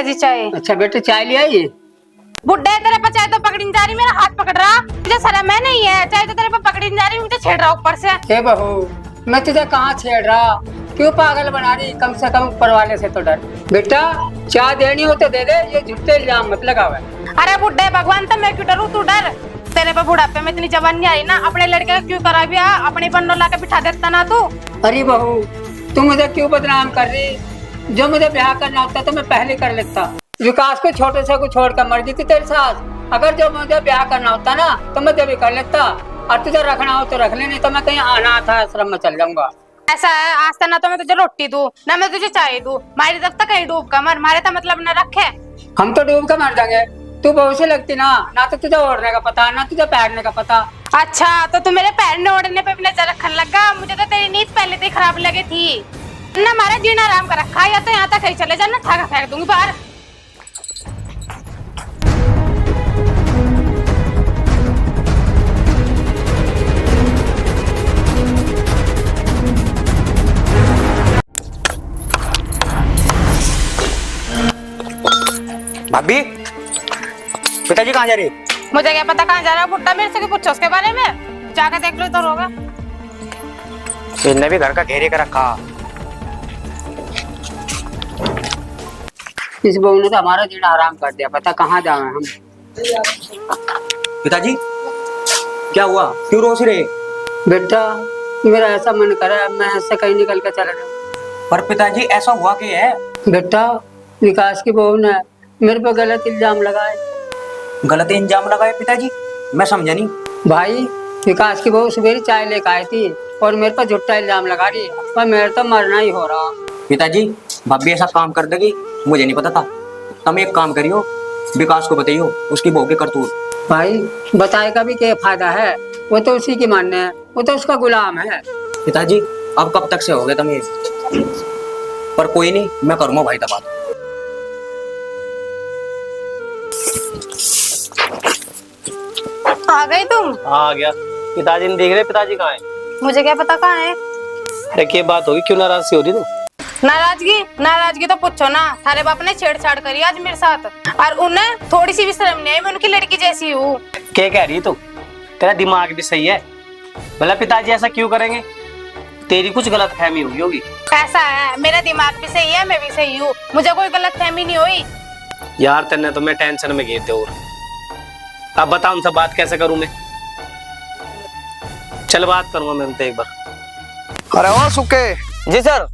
पिताजी चाय। अच्छा बेटे चाय ले आइए। बुड्ढे तेरे पे चाय तो पकड़ी नहीं जा रही, मेरा हाथ पकड़ रहा। मुझे शर्म है नहीं है, चाय तो तेरे पे पकड़ी नहीं जा रही, मुझे छेड़ रहा ऊपर से। हे बहू, मैं तुझे कहाँ छेड़ रहा, क्यों पागल बना रही? कम से कम ऊपर वाले से तो डर। बेटा चाय देनी हो तो दे दे, ये झूठे इल्जाम मत लगावे। अरे बुड्ढे भगवान, तो मैं क्यों डरूं, तू डर। तेरे पे बुढ़ापे में इतनी जवान नहीं आई ना, अपने लड़के का क्यों करा बिया, अपने बन्नो ला के बिठा देता ना तू। अरे बहू तू मुझे क्यों बदनाम कर रही? जो मुझे ब्याह करना होता तो मैं पहले कर लेता। विकास को छोटे से को छोड़कर मर गई थी तेरे साथ। अगर जो मुझे ब्याह करना होता ना तो मैं जब कर लेता, और तुझे रखना हो तो रख ले, नहीं तो मैं कहीं अनाथ आश्रम में चल जाऊंगा। ऐसा है, आज तक ना तो मैं तुझे रोटी दूं ना मैं तुझे चाय दूं, मारी तब तक कहीं डूब कर मर, मारे तो मतलब न रखे। हम तो डूब कर मर जाएंगे, तू बहू से लगती ना, ना तो तुझे ओढ़ने का पता ना तुझे पैरने का पता। अच्छा तो तू मेरे पैरने ओढ़ने पे भी नजर रखने लगा, मुझे तो तेरी नीयत पहले से ही खराब लगी थी ना। हमारा जीना आराम कर रखा, या तो यहाँ तक कहीं चले जाना, ठाका फेंक दूंगी बाहर। भाभी, पिताजी कहाँ जा रहे? मुझे क्या पता कहाँ जा रहा है बुड्ढा, मेरे से क्यों पूछो उसके बारे में, जाकर देख लो तो होगा। इनने भी घर का घेरे कर रखा। इस बहू ने तो हमारा जीना हराम कर दिया, पता कहाँ जावे हम। पिताजी क्या हुआ, क्यों रोस रहे? बेटा मेरा ऐसा मन कर रहा है मैं ऐसे कहीं निकल कर चला जाऊँ। पर पिताजी ऐसा हुआ क्या है? बेटा विकास की बहू ने मेरे पर गलत इल्जाम लगाए। गलत इल्जाम लगाए पिताजी? मैं समझा नहीं। भाई विकास की बहू सवेरे चाय लेकर आई थी और मेरे पर झूठा इल्जाम लगा रही, पर मेरे तो मरना ही हो रहा। पिताजी भाभी ऐसा काम कर देगी मुझे नहीं पता था। तुम एक काम करियो, विकास को बताइयो उसकी बहू के करतूत। भाई बताए का भी क्या फायदा है, वो तो उसी की मानने है, वो तो उसका गुलाम है। पिताजी अब कब तक से हो गए तुम ये? पर कोई नहीं, मैं करूंगा भाई दबा। आ गई तुम? आ गया। पिताजी ने देख रहे, पिताजी कहाँ है? मुझे क्या पता कहाँ है। अरे क्या बात होगी, क्यों नाराज सी हो रही तू? नाराजगी तो पूछो ना, थारे बाप ने छेड़छाड़ करी आज मेरे साथ, और उन्हें थोड़ी सी भी शर्म नहीं आई, मैं उनकी लड़की जैसी हूँ। क्या कह रही है तू? तेरा दिमाग भी सही है, मतलब पिताजी ऐसा क्यों करेंगे? तेरी कुछ गलत फहमी हुई होगी। ऐसा है, मेरा दिमाग भी सही है, मैं भी सही हूँ, मुझे कोई गलत फहमी नहीं हुई। यार तेने तो मैं टेंशन में घेरते हो। अब बता उनसे बात कैसे करूं मैं? चल बात करूंगा मैं उनसे एक बार। अरे वाह सुके। जी सर।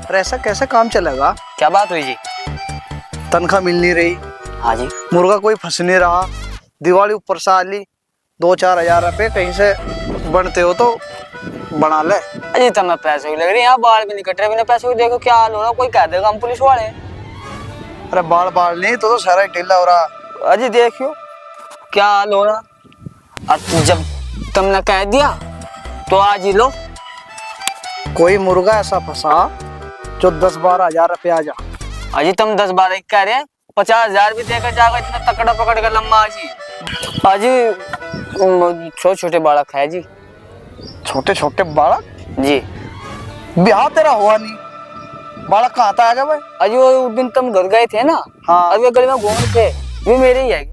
अरे ऐसा कैसे काम चलेगा? क्या बात हुई जी? तनख्वाह मिल नहीं रही। हाँ जी। मुर्गा कोई फंस नहीं रहा। दिवाली ऊपर से आ ली, 2-4 हजार रुपए कहीं से बनते हो तो बना ले। अजी तो मैं पैसे भी लग रही, यहाँ बाल भी नहीं कट रहे बिना पैसे भी। देखो क्या हाल हो रहा, कोई कह देगा हम पुलिस वाले। अरे बाल नहीं तो सारा ढीला हो रहा। अजी देखियो क्या हाल हो रहा। जब तुमने कह दिया तो आज ही लो। कोई मुर्गा ऐसा फंसा जो 10-12 हजार रुपये आ जा। अजी तुम 10-12 कह रहे हैं, 50 हजार भी देकर जाएगा इतना तकड़ा पकड़ कर लम्बा। अजी छोटे छोटे बालक है जी। छोटे छोटे बालक? जी। ब्याह तेरा हुआ नहीं, बालक कहाँ था आगे भाई? अजी वो उस दिन तुम घर गए थे ना। हाँ। अभी गली में घूम रहे थे, वो मेरे ही है।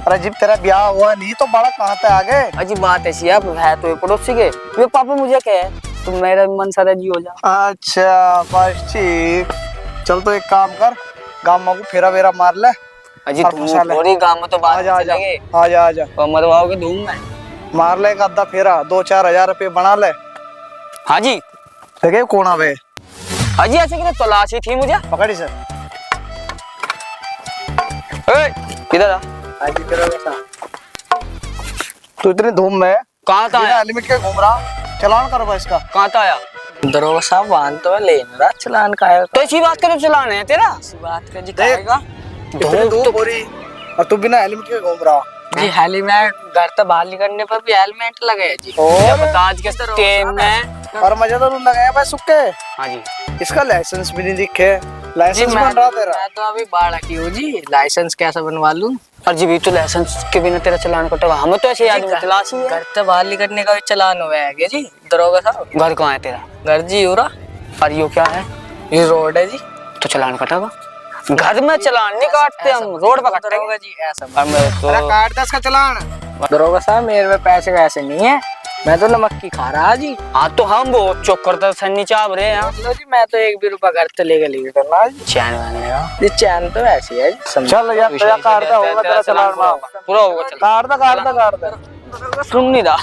अरे जब तेरा ब्याह हुआ नहीं तो बालक कहाँ था आगे? अजी बात ऐसी है तो ये पड़ोसी के वे पापा मुझे कहे तो मेरा मन सारा जी हो जा। अच्छा बस ठीक। चल तो एक काम कर, गाँव को फेरा वेरा मार ले। अजी थोड़ी गाँव में तो बात आजा आजा आजा और मरवाओगे धूम में। मार ले आधा फेरा, 2-4 हजार रुपये बना ले। हाँ जी। देखे कौन आवे? अजी ऐसे कि तलाशी थी मुझे। पकड़ी सर। इधर आ। तू इतनी धूम में कहाँ था? लिमिट के घूम रहा, चलान करो भाई इसका। कहाँ था आया? दरोगा साहब वाहन तो ले रहा, चलान का है। तो इसी बात का चलान है तेरा? इसी बात का जी कहेगा। इतनी धूप हो रही और तू बिना हेलमेट के घूम रहा। जी हेलमेट घर तो बाहर निकलने पर भी हेलमेट लगे है जी। और बता आज के टाइम में और मजा तो लगाया भाई सुक्के। हाँ जी। इसका लाइसेंस भी नहीं दिखे। लाइसेंस जी बन रहा तेरा? मैं तो अभी बाढ़ की हूँ जी, लाइसेंस कैसे बनवा लूँ? और जी भी तो लाइसेंस के बिना तेरा चलान कटेगा। हमें तो ऐसे आदमी तलाशी है। घर तो बाहर निकलने का भी चलान हुआ है जी दरोगा साहब। घर कहाँ है तेरा? घर जी हो रहा। और यो क्या है? ये रोड है जी। तो चलान कटेगा। घर में चलान नहीं काटते हम, रोड पर काटेंगे जी ऐसा। अरे काट 10 का चलान। दरोगा साहब मेरे पे पैसे वैसे नहीं है, मैं तो नमक की खा रहा जी। हाँ तो हम बहुत चौकर तो सन्नी चाप रहे हैं जी। मैं तो 1 भी रुपया घर से लेके करना चैन बनेगा, ये चैन तो ऐसी है। चल यार तेरा काट दा होगा तेरा चलान पूरा होगा। काट दा सुन नहीं रहा।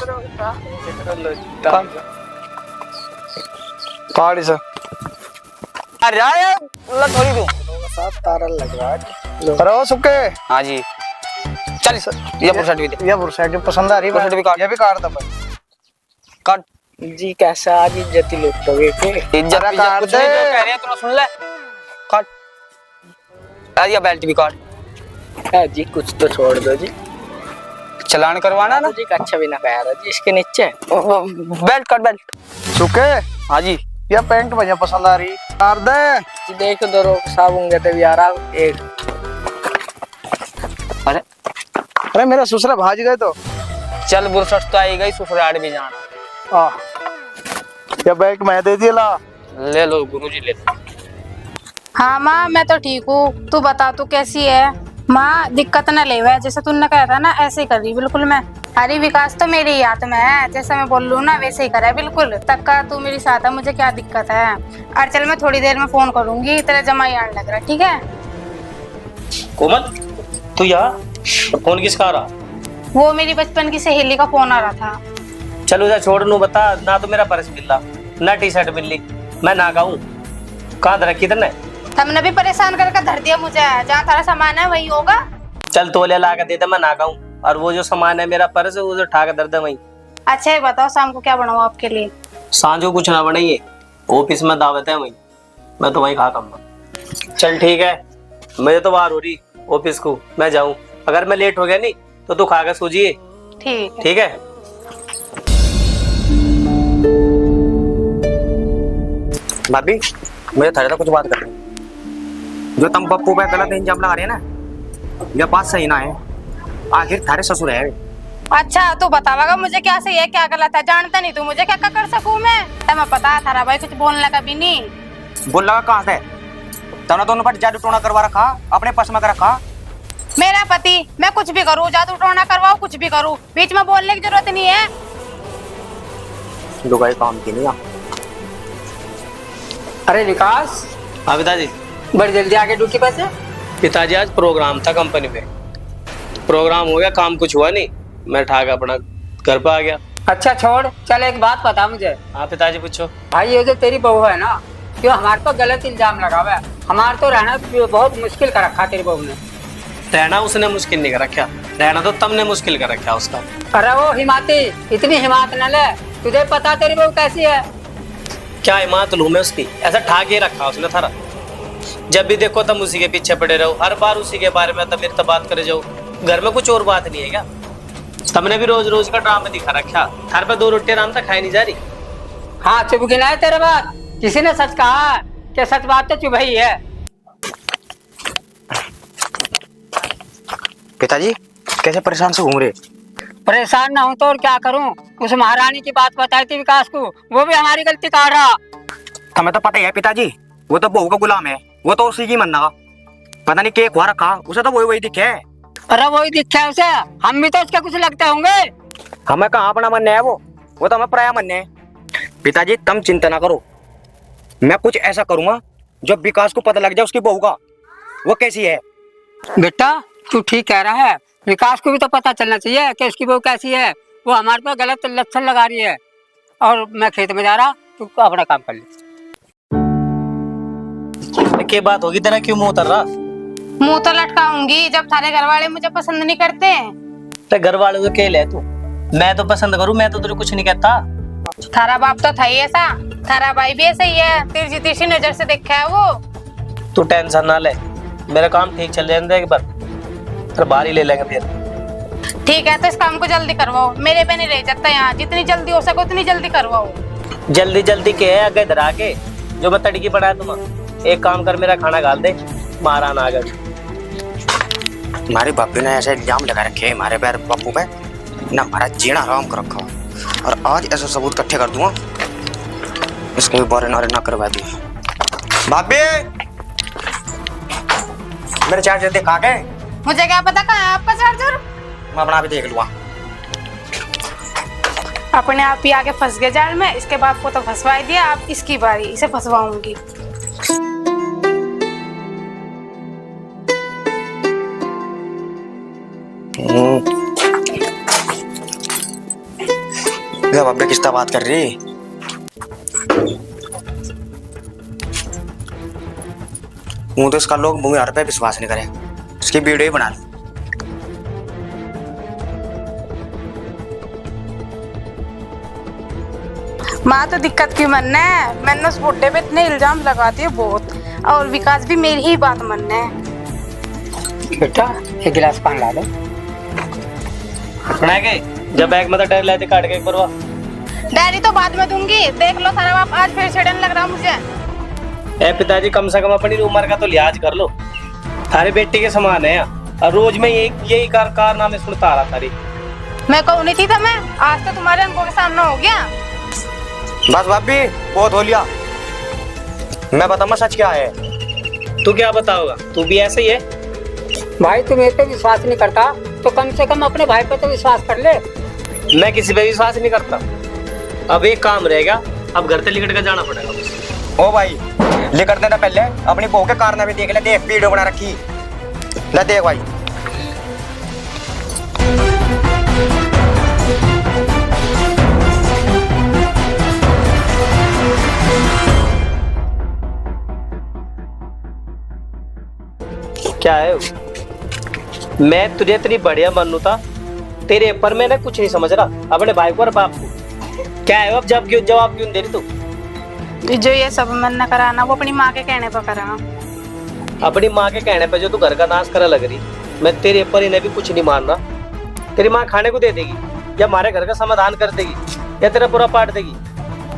काट इसे। अरे यार थोड़ी दूं तारा लग रहा है। अरे ओ सुके। हाँ जी चल ये पुरसट भी दे। ये बुरसाइड पसंद आ रही है, भी काट। ये भी काट दे भाई। काट जी। कैसा आज इज्जत ही लुटोगे के? इज्जत अरे कुछ काट नहीं दे। जो कह रहे हैं तू सुन ले। काट यार, ये बेल्ट भी काट। जी कुछ तो छोड़ दो जी, चलान करवाना ना जी। अच्छा भी ना कह रहा जी, इसके नीचे बेल्ट काट। बेल्ट सुके। हाँ जी। ये पैंट मुझे पसंद आ रही, काट दे जी। देख दरोगा साहब होंगे तभी आ रहा एक। अरे अरे मेरा ससुरा भाज गए तो। चल बुरसट तो आई गई, ससुराल भी जाना। ये बेल्ट मैं दे दिया ला। ले लो गुरुजी ले लो। हाँ माँ मैं तो ठीक हूँ, तू बता तू कैसी है? माँ दिक्कत न ले हुआ, जैसे तूने कहा था ना ऐसे ही कर रही बिल्कुल मैं। अरे विकास तो मेरी ही हाथ में है, जैसे मैं बोल लूँ ना वैसे ही करे बिल्कुल। तक का तू मेरी साथ है, मुझे क्या दिक्कत है। और चल मैं थोड़ी देर में फोन करूंगी, तेरा जमाई आने लग रहा है, ठीक है? कोमल तू यहाँ फोन किसका आ रहा? वो मेरी बचपन की सहेली का फोन आ रहा था। चलो उधर छोड़ नू, बता ना तो मेरा पर्स मिल रहा ना टी शर्ट मिल ली, मैं ना गाऊं कहाँ रखी तेने? तुमने भी परेशान करके धर दिया मुझे, जहाँ थारा सामान है वही होगा। चल तोले ला के दे दे, मैं ना गाऊं। और वो जो सामान है मेरा पर्स है, वो जो उठा के दर दे वहीं। अच्छा ये बताओ शाम को क्या बनाऊँ आपके लिए? सांझ को कुछ ना बनाइए, ऑफिस में दावत है वहीं, मैं तो वहीं खा खाऊंगा। चल ठीक है, मुझे तो बाहर हो रही ऑफिस को, मैं जाऊं। अगर मैं लेट हो गया नहीं तो तू खा के सोचिए। ठीक है। भाभी मुझे थारे तो कुछ बात करनी। जो तुम पप्पू पे गलत इल्जाम लगा रहे हैं ना, ये बात सही ना है। आखिर थारे ससुर है। अच्छा तू बतावागा मुझे क्या सही है क्या गलत है? जानता नहीं तू मुझे, क्या कर सकूं मैं? तुम्हें पता है थारा भाई कुछ बोलने का भी नहीं। बोल लगा कहाँ से? तुमने दोनों पर जादू टोना करवा रखा, अपने पास में रखा। मेरा पति, मैं कुछ भी करूँ, जादू टोना करवाओ कुछ भी करूँ, बीच में बोलने की जरूरत नहीं है। लुगाई काम की नहीं। अरे विकास हाँ पिताजी। बड़ी जल्दी आगे ड्यूटी पे से। पिताजी आज प्रोग्राम था कंपनी में, प्रोग्राम हो गया, काम कुछ हुआ नहीं, मैं ठाक अपना घर पे आ गया। अच्छा छोड़, चल एक बात बता मुझे। हाँ पिताजी पूछो। भाई ये जो तेरी बहू है ना, क्यों हमारे पर गलत इल्जाम लगावा है? हमारे तो रहना बहुत मुश्किल कर रखा तेरी बहू ने। रहना उसने मुश्किल नहीं कर रखा, रहना तो तुमने मुश्किल कर रखा उसका। अरे वो हिमाती, इतनी हिम्मत न ले, तुझे पता तेरी बहू कैसी है। क्या हिम्मत लूं मैं उसकी? ऐसा ठाक ही रखा उसने थारा। जब भी देखो तुम उसी के पीछे पड़े रहो, हर बार उसी के बारे में तब मेरे बात करे जाओ। घर में कुछ और बात नहीं है क्या? तुमने भी रोज रोज का ड्रामा दिखा रखा, घर पे 2 रोटी आराम से खाई नहीं जा रही। हाँ चुप गिना है तेरे बात, किसी ने सच कहा कि सच बात तो चुप ही है। पिताजी कैसे परेशान से घूम रहे? परेशान ना हूं तो और क्या करूं? उस महारानी की बात बताई थी विकास को, वो भी हमारी गलती काट रहा। हमें तो पता ही है पिताजी, वो तो बहू का गुलाम है, वो तो उसी की मन्ना। पता नहीं क्या हुआ रखा, उसे तो वही दिखे। अरे वही दिखा है उसे, हम भी तो उसके कुछ लगते होंगे। हमें कहाँ अपना मानने है, वो तो हमें पराया मानने है। पिताजी तुम चिंता ना करो, मैं कुछ ऐसा करूंगा जो विकास को पता लग जाए उसकी बहू का वो कैसी है। बेटा तू ठीक कह रहा है, विकास को भी तो पता चलना चाहिए कि उसकी बहू कैसी है। वो हमारे पर गलत लक्षण लगा रही है। और मैं खेत में जा रहा, तू अपना काम कर ले। क्या बात होगी तेरा, क्यों मुंह उतर रहा? मुंह तो लटकाऊंगी जब थारे घर वाले मुझे पसंद नहीं करते। ते घर वाले तो क्या ले तू, मैं तो पसंद करूं, मैं तो तुझे कुछ नहीं कहता। थारा बाप तो था ही ऐसा, थारा भाई भी ऐसा ही है, तिरछी तिरछी नजर से देखा है वो। तू टेंशन ना ले, मेरा काम ठीक चल जाए एक बार, फिर बाहर ही ले लेंगे फिर। ठीक है तो इस काम को जल्दी करवाओ, मेरे पे नहीं रह सकता यहाँ, जितनी जल्दी हो सके उतनी जल्दी करवाओ। जल्दी जल्दी के है आगे इधर आके, जो मैं तड़की पड़ा है तुम एक काम कर, मेरा खाना गाल दे, मारा ना आगे। हमारे बापू ने ऐसे इल्जाम लगा रखे है हमारे पैर पप्पू पे ना, हमारा जीना हराम कर रखा। और आज ऐसे सबूत इकट्ठे कर दूंगा, इसके भी बारे नारे ना करवा दी। भाभी मेरे चार्जर दिखा के। मुझे क्या पता कहाँ है आपका चार्जर। मैं अपना भी देख लूंगा। अपने आप ही आके फंस गए जाल में। इसके बाप को तो फंसवा ही दिया, अब इसकी बारी, इसे फंसवाऊंगी। जब अब किस्ता बात कर रही। हूं तो इसका लोग मुंह पे विश्वास नहीं करे। इसकी वीडियो ही बना ली। माँ तो दिक्कत क्यों मनना है, मैंने उस बुड्ढे पे इतने इल्जाम लगाती है बहुत, और विकास भी मेरी ही बात मनना है। बेटा एक गिलास पानी ला दो। बना के जब बैग में तो डर लेते काट के एक बार। डैडी तो बाद में दूंगी, देख लो सारा बाप आज फिर छेड़ने लग रहा मुझे। ए पिताजी कम से कम अपनी उम्र का तो लिहाज कर लो। थारे बेटे के समान है और रोज में यही कारनामे सुनता आ रहा थारी। मैं कहूँ नहीं थी तो मैं आज तो तुम्हारे आंखों के सामने हो गया। बस भाभी बहुत हो लिया। मैं बताऊंगा सच क्या है। तू क्या बताओगा, तू भी ऐसे ही है। भाई तू मेरे पे विश्वास नहीं करता तो कम से कम अपने भाई पे तो विश्वास कर ले। मैं किसी पे विश्वास नहीं करता। अब एक काम रहेगा, अब घर से लिकट कर जाना पड़ेगा। ओ भाई लिख देना पहले अपनी बहू के कारनामे देख ले। देख वीडियो बना रखी। ले देख भाई। क्या है वो? मैं तुझे इतनी बढ़िया बनू था, तेरे पर मैंने कुछ नहीं समझ रहा अपने भाई को और बाप को। क्या है अब जवाब क्यों दे रही तू? जो ये सब मन न कराना वो अपनी माँ के कहने पर करा। अपनी माँ के कहने पे जो तू घर का नाश करा लग रही, मैं तेरे पर इन्हें भी कुछ नहीं मान रहा। तेरी माँ खाने को दे देगी या हमारे घर का समाधान कर देगी या तेरा पूरा पाट देगी।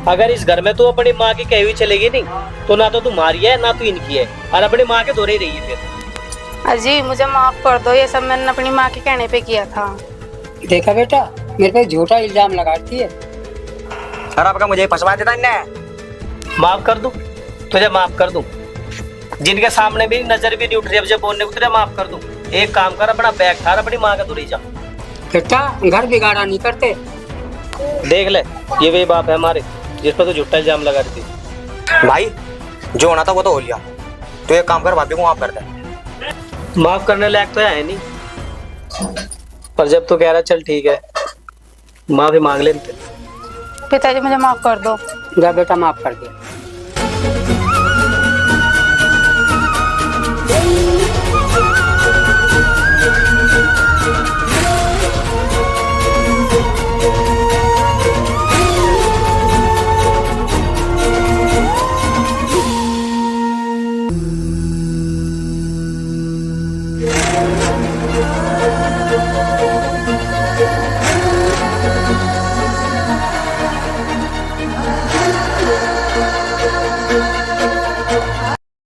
अगर इस घर में तू अपनी माँ की कही हुई चलेगी नहीं तो ना तो तू मारी है ना तू इनकी है, और अपनी माँ के दौरे ही रही है। फिर अजी मुझे माफ कर दो, ये सब मैंने अपनी माँ के कहने पे किया था। देखा बेटा मेरे पे झूठा इल्जाम लगाती है। और आपका मुझे फंसवा देता इन्हें। माफ कर दूं तुझे, माफ कर दूं। जिनके सामने भी नजर भी नहीं उठ रही अब जब बोलने को, तुझे माफ कर दूं। एक काम कर, अपना बैग ठार अपनी माँ का दूरी जा। बेटा घर बिगाड़ा नहीं करते। देख ले ये वही बाप है हमारे जिस पर तो झूठा इल्जाम लगा रही थी। भाई जो होना था वो तो हो लिया। तो एक काम कर, भाभी को माफ कर दे। माफ करने लायक तो है नहीं, पर जब तू कह रहा चल ठीक है माफी मांग लेते। पिताजी मुझे माफ कर दो। जा बेटा माफ कर दिया। Thank you.